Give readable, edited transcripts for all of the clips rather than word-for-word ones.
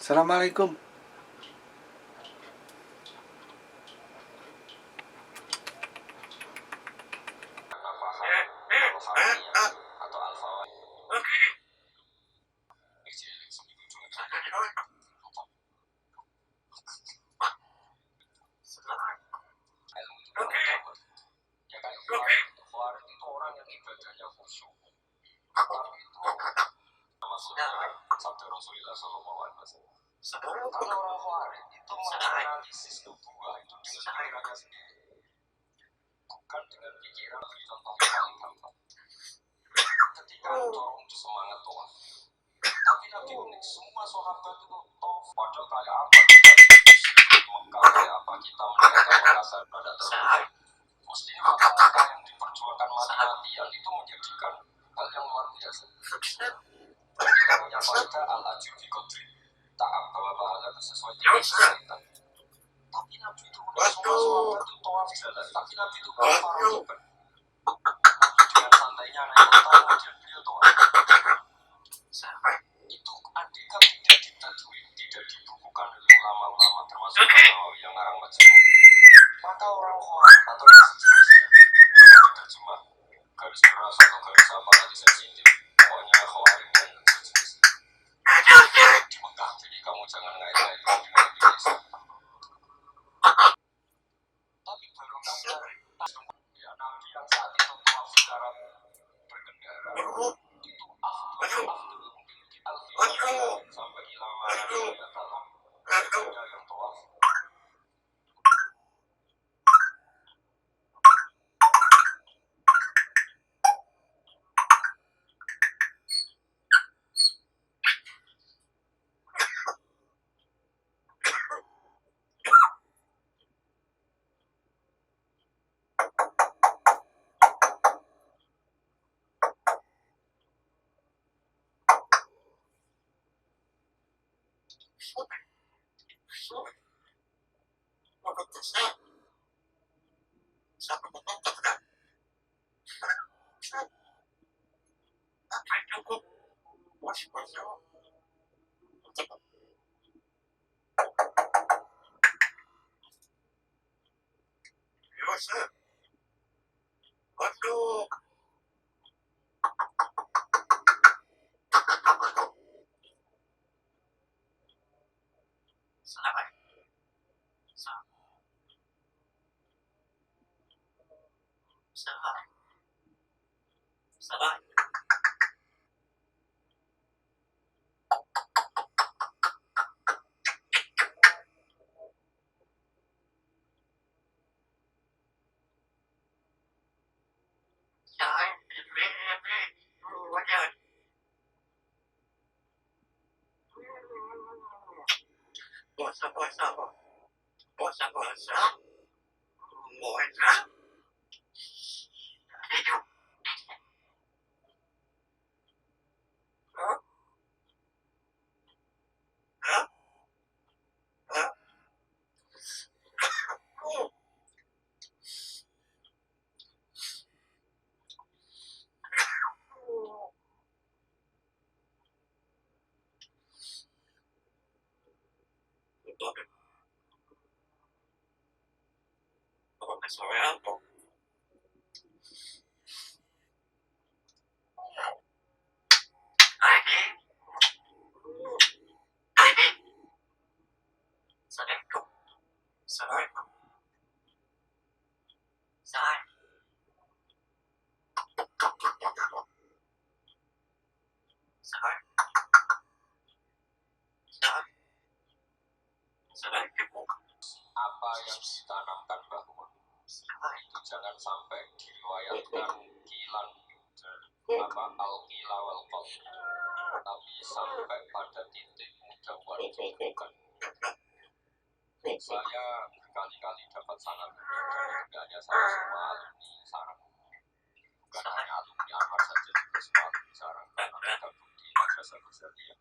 Assalamualaikum. Sabda Rasulullah SAW. Kalau orang Khawarij itu menganalisis nubuwah itu dengan pikirannya sendiri, bukan dengan pikiran. Contoh paling gampang, ketika dorong itu semangat toa, tapi Nabi unik, semua sahabat itu toh pada kayak apa kita Mekah, kayak apa kita meninggalkan merasa pada terlalu. Mestinya kata-kata yang diperjuangkan mati-matian itu menjadikan hal yang luar biasa. Kita punya kaidah al-ajr fi qadri ta'ab, bahwa pahala itu sesuai dengan kesulitan. Tapi Nabi itu semua sahabat itu tawaf jalan, tapi Nabi itu parajiban. Dengan santainya naik kota, kemudian beliau tawaf. Itu andaikan tidak ditadwin, tidak dibukukan oleh ulama-ulama termasuk Nawawi yang ngarang majmu', maka orang Khawarij atau yang sejenisnya diterjemah garis keras atau garis apa nanti sensitif, pokoknya Khawarij dan sejenisnya di Mekah. Jadi kamu jangan ngait-ngaitkan dengan Indonesia. Tapi baru ya Nabi yang saat itu tawaf secara berkendara itu afdal sampai ilama yang dalam ada yang tawaf. Apa yang ditanamkan bahwa itu jangan sampai diriwayatkan kilan al-qila wal qal, tapi sampai pada titik mudawan bukan. Saya berkali-kali dapat sangat dari tidak hanya saya, semua alumni sarang, bukan hanya alumni Anwar saja, juga semua alumni sarang, karena mereka bukti madrasah Ghazaliyah.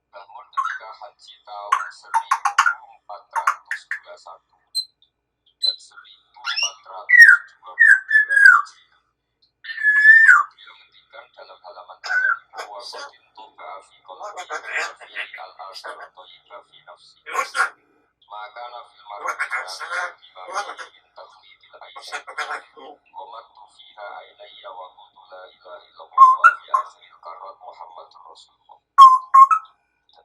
Namun ketika haji tahun 1421 dan 1422 Hijriah, beliau ngendikan dalam halaman 3000 wa qadin tuba fi qalbi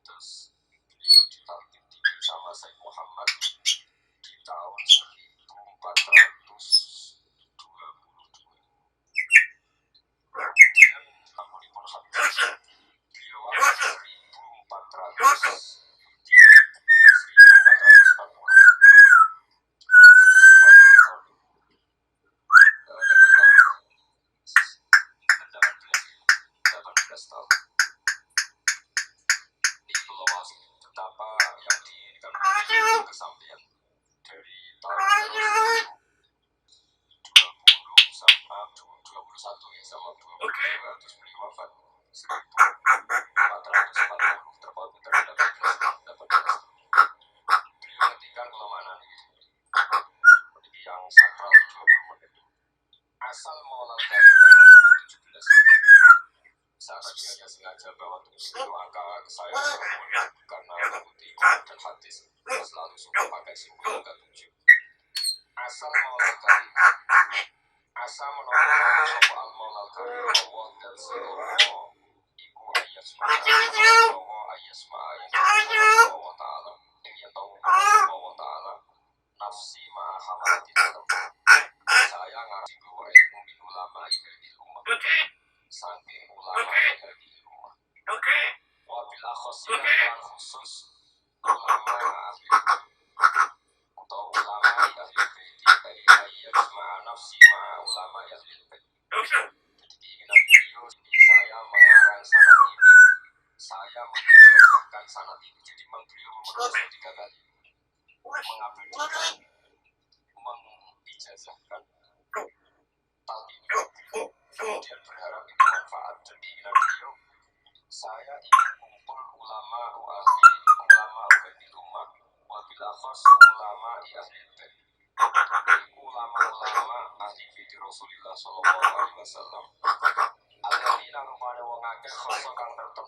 Terus beliau ditalkin sama Said Muhammad di tahun 1422. Dan ampun hadis beliau wafat 1440. Betapa yang diinginkan kesampaian dari tahun 20 sama 21 ya sama 22 terus beliau wafat 1440 terpaut terhadap 18. Beliau ngendikan kelemahan yang sakral 20 menit. Asal maulal dari 17. Sahabat hanya sengaja bawa tulis angka ke saya karena mengikuti Quran dan hadis selalu suka pakai simbol angka 7. Asal maulal dari asal menolak soal maulal dari Allah dan seluruh iku ayat Allah ayat Allah Ta'ala yang tahu Allah Ta'ala nafsi ma'ahamati dalam saya ngaji gue ilmu min ulama dari rumah saking ulama dari rumah wabil akhosi dan khusus ulama ahli atau ulama ahli baiti ayat nafsi ma'a ulama ahli baiti. Jadi keinginan beliau saya mengarang sanad ini, saya menjadikan sanad ini. Jadi memang beliau memerlukan 3 kali mengabadikan, mengijazahkan talqin, kemudian berharap itu manfaat. Dan keinginan beliau, saya ingin kumpul ulama ahli rumah wabil akhos ulama ahli bait, ulama ahli bait Rasulullah sallallahu alaihi wasallam. Alladzina rupane wong akeh khoso kang tertentu